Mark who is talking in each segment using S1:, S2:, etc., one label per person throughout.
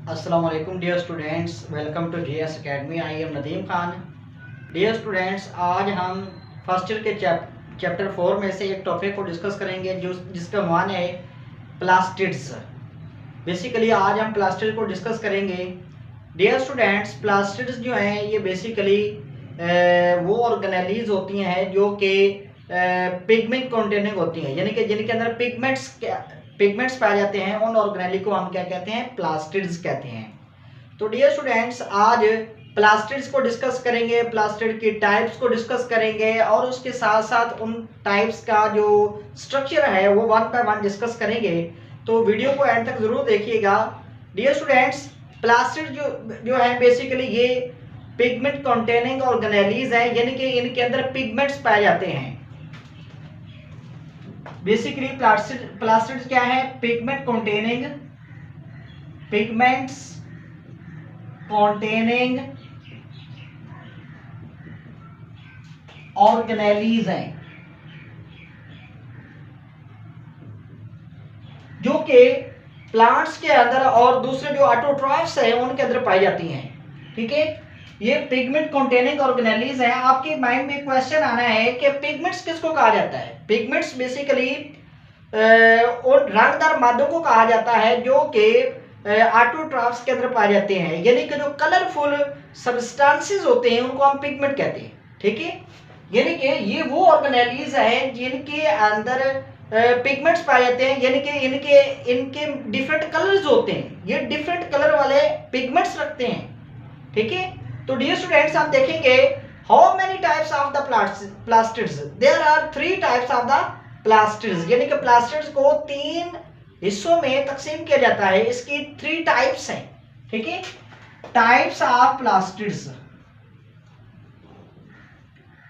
S1: Assalamu alaikum dear students, welcome to JS Academy. I am Nadeem Khan. Dear students, आज हम first year के chapter 4 में से एक टॉपिक को डिस्कस करेंगे जिसका मान है प्लास्टिड्स. बेसिकली आज हम प्लास्टिड को डिस्कस करेंगे. डियर स्टूडेंट्स, प्लास्टिड्स जो हैं ये बेसिकली वो ऑर्गेनेलीज होती हैं जो कि पिगमेंट कंटेनिंग होती हैं, यानी कि जिनके अंदर पिगमेंट्स पाए जाते हैं. उन ऑर्गेनेली को हम क्या कहते हैं? प्लास्टिड्स कहते हैं. तो डियर स्टूडेंट्स, आज प्लास्टिड्स को डिस्कस करेंगे, प्लास्टिड की टाइप्स को डिस्कस करेंगे और उसके साथ साथ उन टाइप्स का जो स्ट्रक्चर है वो वन बाय वन डिस्कस करेंगे. तो वीडियो को एंड तक जरूर देखिएगा. डियर स्टूडेंट्स, प्लास्टिड जो है बेसिकली ये पिगमेंट कंटेनिंग ऑर्गेनेलीज है, यानी कि इनके अंदर पिगमेंट्स पाए जाते हैं. बेसिकली प्लास्टिड्स क्या है? पिगमेंट्स कॉन्टेनिंग ऑर्गेनेलीज हैं जो कि प्लांट्स के अंदर और दूसरे जो ऑटोट्रॉफ्स हैं उनके अंदर पाई जाती हैं. ठीक है, ये पिगमेंट कॉन्टेनिंग ऑर्गेनेलीज हैं. आपके माइंड में क्वेश्चन आना है कि पिगमेंट्स किसको कहा जाता है? पिगमेंट्स बेसिकली उन रंगदार मादों को कहा जाता है जो कि ऑटोट्रॉफ्स के अंदर पाए जाते हैं, यानी कि जो कलरफुल सब्सटेंसेस होते हैं उनको हम पिगमेंट कहते हैं. ठीक है, यानी कि ये वो ऑर्गेनेलीज हैं जिनके अंदर पिगमेंट्स पाए जाते हैं, यानी कि इनके डिफरेंट कलर्स होते हैं. ये डिफरेंट कलर वाले पिगमेंट्स रखते हैं. ठीक है, तो डियर स्टूडेंट्स, आप देखेंगे how many types of the plastids. There are 3 types of the plastids, यानी कि प्लास्टिड्स को 3 हिस्सों में तकसीम किया जाता है. इसकी 3 टाइप्स हैं. ठीक है, types of plastids.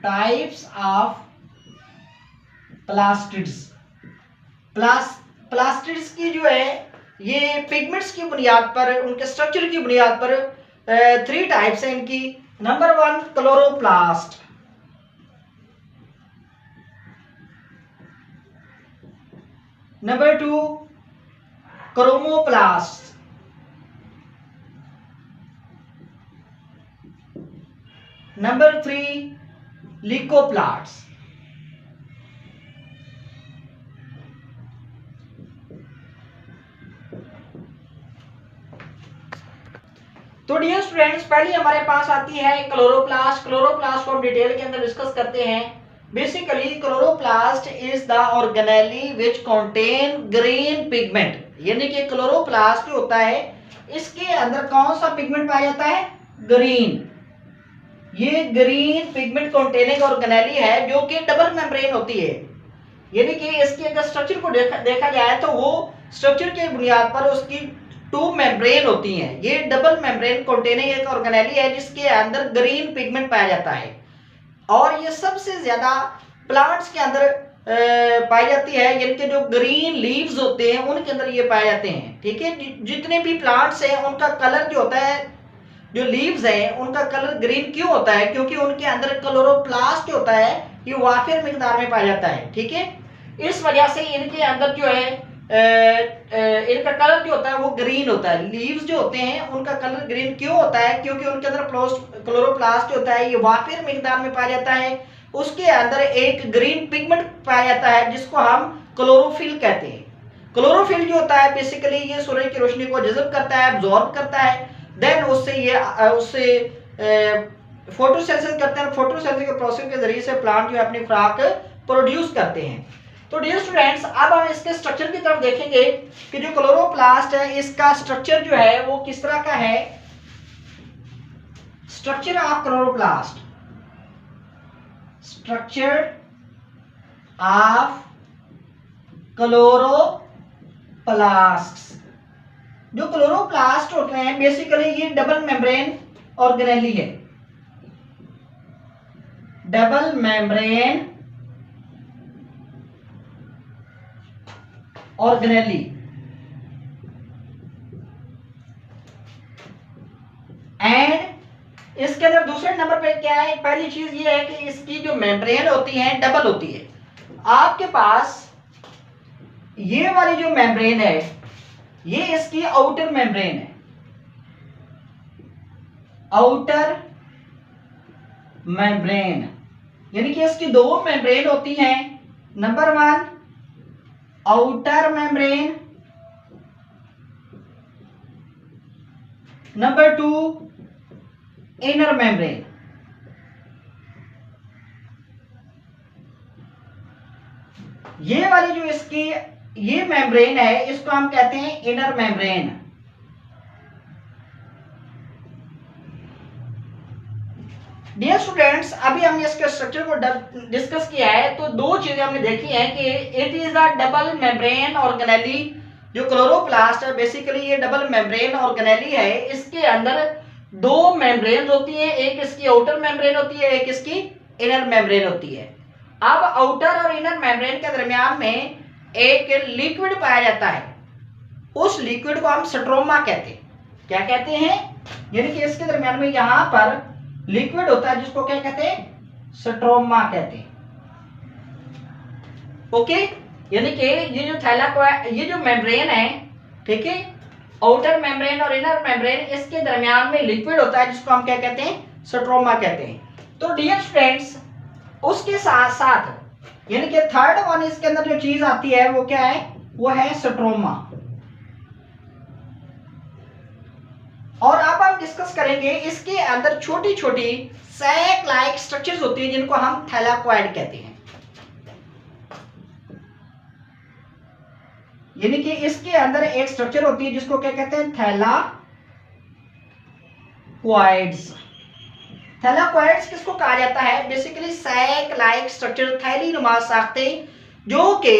S1: Types of plastids की जो है ये पिगमेंट्स की बुनियाद पर, उनके स्ट्रक्चर की बुनियाद पर 3 टाइप्स हैं इनकी. Number 1 chloroplast. Number 2 chromoplast. Number 3 Leukoplast. तो डियर स्टूडेंट्स, पहले हमारे पास आती है क्लोरोप्लास्ट. क्लोरोप्लास्ट को हम डिटेल के अंदर डिस्कस करते हैं. Basically chloroplast is the organelle which contain green pigment, यानी कि क्लोरोप्लास्ट जो होता है इसके अंदर कौन सा पिगमेंट पाया जाता है? ग्रीन. ये ग्रीन पिगमेंट कंटेनिंग ऑर्गेनेली है जो कि डबल मेम्ब्रेन होती है, यानी कि इसके अगर स्ट्रक्चर को देखा जाए तो वो स्ट्रक्चर के बुनियाद पर उसकी 2 मेम्ब्रेन होती हैं. ये डबल मेम्ब्रेन कंटेनिंग एक ऑर्गेनेली है जिसके अंदर ग्रीन पिगमेंट पाया जाता है और ये सबसे ज्यादा प्लांट्स के अंदर पाई जाती है, यानी कि जो ग्रीन लीव्स होते हैं उनके अंदर ये पाए जाते हैं. ठीक है, जितने भी प्लांट्स हैं उनका कलर जो होता है, जो लीव्स हैं उनका कलर ग्रीन क्यों होता है? क्योंकि उनके अंदर क्लोरोप्लास्ट जो होता है ये वाफिर मिकदार में पाया जाता है. ठीक है, इस वजह से इनके अंदर जो है इनका कलर जो होता है वो ग्रीन होता है. लीव्स जो होते हैं उनका कलर ग्रीन क्यों होता है? क्योंकि उनके अंदर क्लोरोप्लास्ट जो होता है ये वाफिर मिकदार में पाया जाता है. उसके अंदर एक ग्रीन पिगमेंट पाया जाता है जिसको हम क्लोरोफिल कहते हैं. क्लोरोफिल जो होता है बेसिकली ये सूरज की रोशनी को जज़ब करता है, एब्जॉर्ब करता है, देन उससे फोटोसिंथेसिस करते हैं. फोटोसिंथेसिस के प्रोसेस के जरिए से प्लांट जो है अपनी खुराक प्रोड्यूस करते हैं. तो डियर स्टूडेंट्स, अब हम इसके स्ट्रक्चर की तरफ देखेंगे कि जो क्लोरोप्लास्ट है इसका स्ट्रक्चर जो है वो किस तरह का है. Structure of chloroplast. Structure of chloroplast. जो क्लोरोप्लास्ट होते हैं बेसिकली ये डबल मेम्ब्रेन ऑर्गेनेली है. Double membrane organelle. एंड इसके अंदर दूसरे नंबर पे क्या है? पहली चीज ये है कि इसकी जो मेम्ब्रेन होती है डबल होती है. आपके पास ये वाली जो मेम्ब्रेन है ये इसकी आउटर मेम्ब्रेन है, आउटर मेम्ब्रेन, यानी कि इसकी दो मेम्ब्रेन होती हैं। Number 1 outer membrane, number 2 inner membrane. ये वाली जो इसकी ये मेम्ब्रेन है इसको हम कहते हैं इनर मेम्ब्रेन। डियर स्टूडेंट्स, अभी हमने इसके स्ट्रक्चर को डिस्कस किया है, तो दो चीजें हमने देखी हैं कि it is a double membrane organelle. जो क्लोरोप्लास्ट है बेसिकली ये डबल मेम्ब्रेन ऑर्गेनेली है। इसके अंदर दो मेम्ब्रेन होती हैं, एक इसकी आउटर मेम्ब्रेन होती है, एक इसकी इनर मेम्ब्रेन होती है। अब आउटर और इनर मेम्ब्रेन के दरमियान में एक लिक्विड पाया जाता है, उस लिक्विड को हम स्ट्रोमा कहते हैं। क्या कहते हैं? यानी कि इसके दरमियान में यहां पर लिक्विड होता है जिसको क्या कहते हैं? स्ट्रोमा कहते हैं। ओके, यानी कि ये जो थैलाकोइड, ये जो मेम्ब्रेन है, ठीक है, आउटर मेम्ब्रेन और इनर मेम्ब्रेन, इसके दरमियान में लिक्विड होता है जिसको हम क्या कहते हैं? स्ट्रोमा कहते हैं। तो डियर स्टूडेंट्स, उसके साथ साथ यानी कि थर्ड वन इसके अंदर जो चीज आती है वो क्या है? वो है स्ट्रोमा। और अब हम डिस्कस करेंगे इसके अंदर छोटी छोटी सैक लाइक स्ट्रक्चर्स होती है जिनको हम थैलाकोइड कहते हैं। यानी कि इसके अंदर एक स्ट्रक्चर होती है जिसको क्या कहते हैं? थैलाकोइड्स। थैलाकोइड्स किसको कहा जाता है? बेसिकली सैक लाइक स्ट्रक्चर, थैली नुमा साख्तें जो कि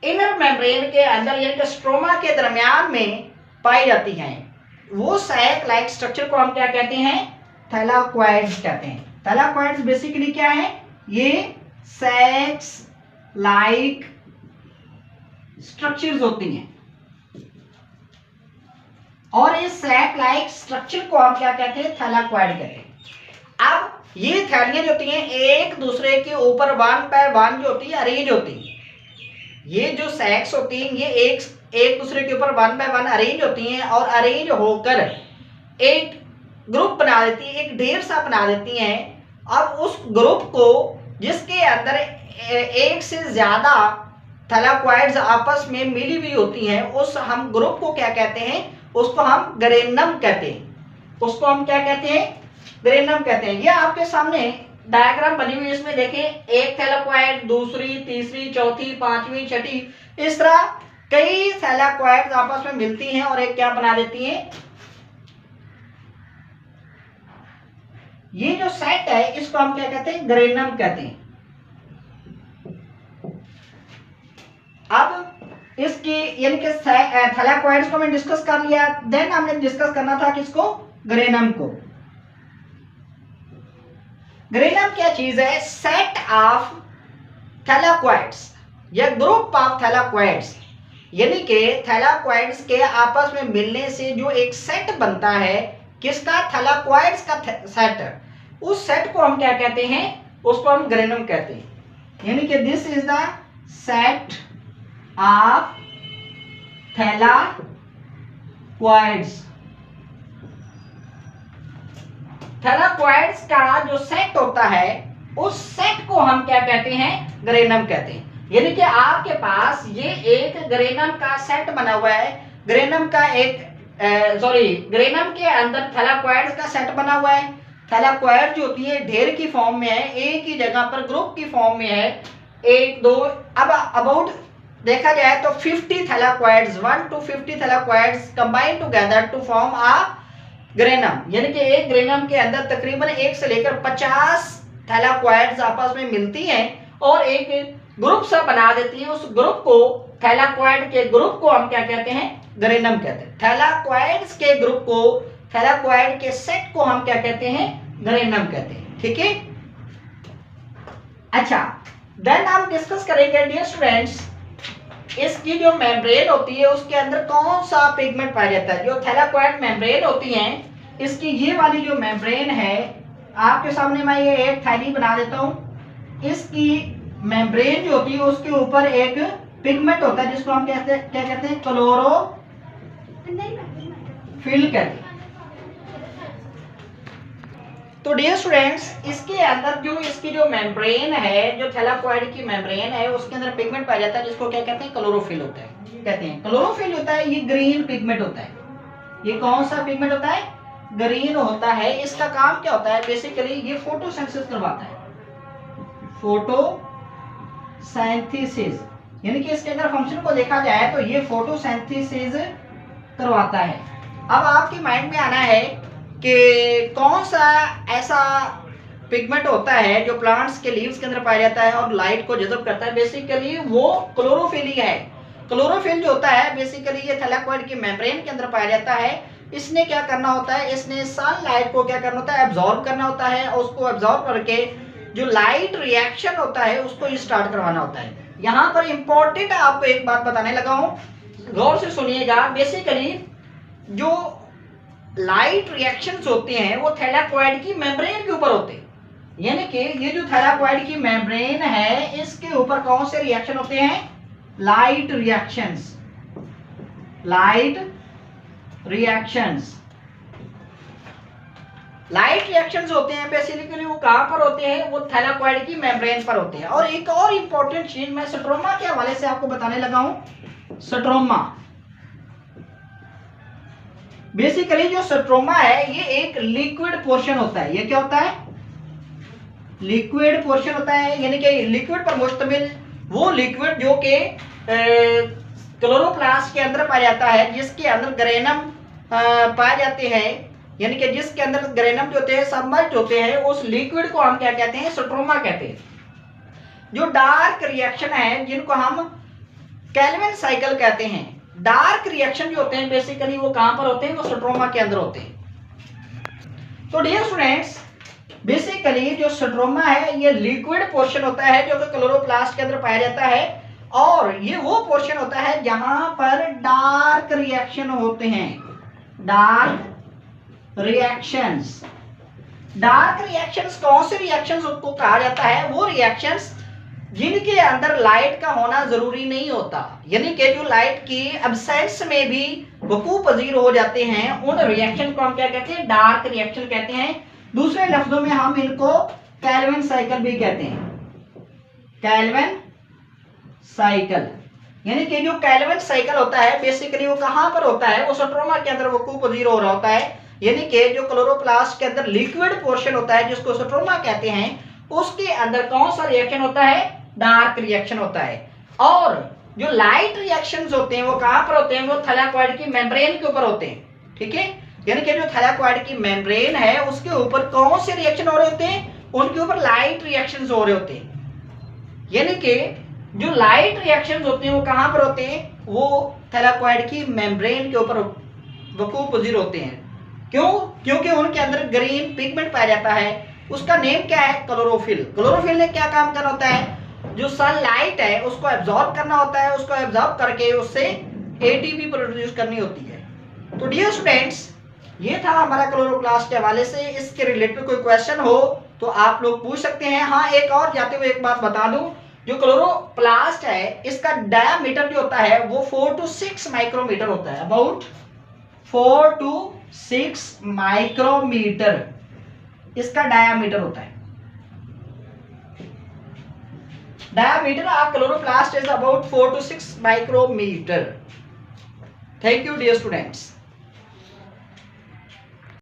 S1: इनर मेम्ब्रेन के अंदर यानी कि स्ट्रोमा के दरमियान में पाई जाती हैं, वो सैक लाइक स्ट्रक्चर को हम क्या कहते हैं? थैलाकोइड्स कहते हैं। थैलाकोइड्स बेसिकली क्या है? ये सैक्स लाइक स्ट्रक्चर्स होती हैं, और इस सैक लाइक स्ट्रक्चर को हम क्या कहते हैं? थैलाकोइड कहते हैं। अब ये थैलियां जो होती हैं एक दूसरे के ऊपर वन बाय वन जो होती है अरेंज होती है। ये जो सैक्स होती हैं ये एक दूसरे के ऊपर वन बाय वन अरेंज होती हैं, और अरेंज होकर एक ग्रुप बना देती है, एक ढेर सा बना देती हैं। अब उस ग्रुप को जिसके अंदर एक से ज्यादा थैलाकोइड्स आपस में मिली हुई होती हैं, उस हम ग्रुप को क्या कहते हैं? उसको हम ग्रेनम कहते हैं। उसको हम क्या कहते हैं? ग्रेनम कहते हैं। ये आपके सामने डायग्राम बनी हुई है, इसमें देखें, एक थैलाकोइड, दूसरी, तीसरी, चौथी, पांचवी, छठी, इस तरह कई थैलाकोइड्स आपस में मिलती हैं और एक क्या बना देती हैं? ये जो सेट है इसको हम क्या कहते हैं? ग्रेनम कहते हैं। अब इसकी यानी कि थैलाकोइड्स को हमने डिस्कस कर लिया, देन हमने डिस्कस करना था किसको? ग्रेनम को। ग्रेनम क्या चीज है? सेट ऑफ थैलाकोइड्स या ग्रुप ऑफ थैलाकोइड्स, यानी कि थैलाकोइड्स के आपस में मिलने से जो एक सेट बनता है, किसका? थैलाकोइड्स का सेट। उस सेट को हम क्या कहते हैं? उसको हम ग्रेनम कहते हैं। यानी कि this is the set of thylakoids. Thylakoids का जो सेट होता है उस सेट को हम क्या कहते हैं? ग्रेनम कहते हैं। यानी कि आपके पास ये एक ग्रेनम का सेट बना हुआ है, ग्रेनम का एक ग्रेनम के अंदर थैलाकोइड्स का सेट बना हुआ है। थैलाकोइड जो होती है ढेर की फॉर्म में है, एक ही जगह पर ग्रुप की फॉर्म में है, एक दो, अब अबाउट देखा जाए तो 50 thylakoids, 1 to 50 thylakoids combine together to form a granum. यानी कि एक ग्रेनम के अंदर तकरीबन 1 से लेकर 50 थैलाकोइड्स आपस में मिलती हैं और एक ग्रुप सा बना देती है। उस ग्रुप को, थैलाकोइड के ग्रुप को हम क्या कहते हैं? ग्रेनम कहते हैं। थैलाकोइड्स के ग्रुप को, थैलाकोइड के सेट को हम क्या कहते हैं? ग्रेनम कहते हैं। ठीक है, अच्छा, देन हम डिस्कस करेंगे डियर स्टूडेंट्स, इसकी जो मेम्ब्रेन होती है उसके अंदर कौन सा पिगमेंट पाया जाता है? जो थैलाकोइड मेम्ब्रेन होती हैं, इसकी ये वाली जो मेम्ब्रेन है, आपके सामने मैं ये एक थैली बना देता हूं। इसकी मेम्ब्रेन जो होती है उसके ऊपर एक पिगमेंट होता है जिसको हम क्या कहते हैं? क्लोरोफिल कहते हैं। तो डियर स्टूडेंट्स, इसके अंदर जो इसकी जो मेम्ब्रेन है, जो थैलाकोइड की मेम्ब्रेन है, उसके अंदर पिगमेंट पाया जाता है जिसको क्या कहते हैं, क्लोरोफिल होता है, कहते हैं क्लोरोफिल होता है। ये ग्रीन पिगमेंट होता है। ये कौन सा पिगमेंट होता है, ग्रीन होता है। इसका काम क्या होता है, बेसिकली ये फोटोसिंथेसिस करवाता है, फोटोसिंथेसिस, यानी कि इसके अगर फंक्शन को देखा जाए तो ये फोटोसिंथेसिस करवाता है। अब आपके माइंड में आना है कि कौन सा ऐसा पिगमेंट होता है जो प्लांट्स के लीव्स के अंदर पाया जाता है और लाइट को जज़ब करता है। बेसिकली वो क्लोरोफिल ही है। क्लोरोफिल जो होता है बेसिकली ये थैलाकोइड की मेम्ब्रेन के अंदर पाया जाता है। इसने क्या करना होता है, इसने सनलाइट को क्या करना होता है, एब्जॉर्ब करना होता है, और उसको एब्जॉर्ब करके जो लाइट रिएक्शन होता है उसको स्टार्ट करवाना होता है। यहाँ पर इंपॉर्टेंट आपको एक बात बताने लगा हूं, गौर से सुनिएगा। बेसिकली जो लाइट रिएक्शंस होते हैं वो थैलाकोइड की मेम्ब्रेन के ऊपर होते हैं, यानी कि ये जो थैलाकोइड की मेम्ब्रेन है इसके ऊपर कौन से रिएक्शन होते हैं, light reactions, light reactions, light reactions होते हैं। बेसिकली वो कहां पर होते हैं, वो थैलाकोइड की मेम्ब्रेन पर होते हैं। और एक और इंपॉर्टेंट चीज मैं स्ट्रोमा के हवाले से आपको बताने लगा हूं। स्ट्रोमा, बेसिकली जो स्ट्रोमा है ये एक लिक्विड पोर्शन होता है। ये क्या होता है, लिक्विड पोर्शन होता है, यानी कि लिक्विड पर मुश्तमिल वो लिक्विड जो कि क्लोरोप्लास्ट के अंदर पाया जाता है, जिसके अंदर ग्रेनम पाए जाते हैं, यानी कि जिसके अंदर ग्रेनम जो होते हैं सबमर्ज्ड होते हैं, उस लिक्विड को हम क्या कहते हैं, स्ट्रोमा कहते हैं। जो डार्क रिएक्शन है जिनको हम केल्विन साइकिल कहते हैं, डार्क रिएक्शन जो होते हैं बेसिकली वो कहां पर होते हैं, वो स्ट्रोमा के अंदर होते हैं। तो डियर स्टूडेंट्स, बेसिकली जो स्ट्रोमा है ये लिक्विड पोर्शन होता है जो कि क्लोरोप्लास्ट के अंदर पाया जाता है, और ये वो पोर्शन होता है जहां पर डार्क रिएक्शन होते हैं, डार्क रिएक्शंस। डार्क रिएक्शंस कौन से रिएक्शंस को कहा जाता है, वो रिएक्शंस जिनके अंदर लाइट का होना जरूरी नहीं होता, यानी कि जो लाइट की एब्सेंस में भी वकूअ पजीर हो जाते हैं, उन रिएक्शन को हम क्या कहते हैं, डार्क रिएक्शन कहते हैं। दूसरे लफ्जों में हम इनको केल्विन साइकिल भी कहते हैं, केल्विन साइकिल। यानी कि जो केल्विन साइकिल होता है बेसिकली वो कहां पर होता है, वो स्ट्रोमा के अंदर वकूअ पजीर हो रहा होता है, यानी कि जो क्लोरोप्लास्ट के अंदर लिक्विड पोर्शन होता है जिसको स्ट्रोमा कहते हैं, उसके अंदर कौन सा रिएक्शन होता है, डार्क रिएक्शन होता है। और जो लाइट रिएक्शंस होते हैं वो कहां पर होते हैं, वो थैलाकोइड की मेम्ब्रेन के ऊपर होते हैं, ठीक है। यानी कि जो थैलाकोइड की मेम्ब्रेन है उसके ऊपर कौन से रिएक्शन हो रहे होते हैं, उनके ऊपर लाइट रिएक्शंस हो रहे होते हैं। यानी कि जो लाइट रिएक्शंस होते हैं वो कहां पर होते हैं, वो थैलाकोइड की मेम्ब्रेन के ऊपर वकूअ पजीर होते हैं। क्यों, क्योंकि उनके अंदर ग्रीन पिगमेंट पाया जाता है। उसका नेम क्या है, क्लोरोफिल। क्लोरोफिल ने क्या काम करना होता है, जो सनलाइट है उसको एब्जॉर्ब करना होता है, उसको एब्जॉर्ब करके उससे एटीपी प्रोड्यूस करनी होती है। तो डियर स्टूडेंट्स, ये था हमारा क्लोरोप्लास्ट के हवाले से। इसके रिलेटेड कोई क्वेश्चन हो तो आप लोग पूछ सकते हैं। हाँ, एक और जाते हुए एक बात बता दूं, जो क्लोरोप्लास्ट है इसका डायामीटर जो होता है वो 4 to 6 माइक्रोमीटर होता है, अबाउट 4 to 6 माइक्रोमीटर इसका डायामीटर होता है। Diameter of chloroplast is about 4 to 6 micrometer. Thank you dear students.